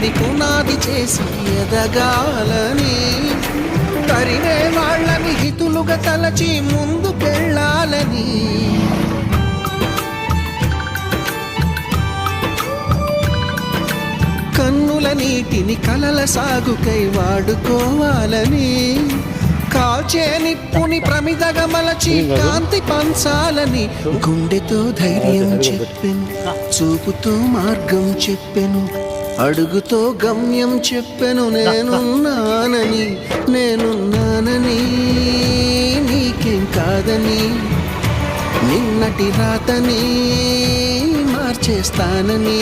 మనిషిని పునాది చేసి ఎదగాలని, తరిమే వాళ్ళని హితులుగా తలచి ముందుకెళ్ళాలని. కన్నుల నీటిని కలల సాగుకై వాడుకోవాలని, కాల్చే నిప్పుని ప్రమిదగా మలచి కాంతి పంచాలని. గుండెతో ధైర్యం చెప్పెను, చూపుతో మార్గం చెప్పెను, అడుగుతో గమ్యం చెప్పెను. నేనున్నానని, నేనున్నానని, నీకేం కాదని, నిన్నటి రాతని మార్చేస్తానని.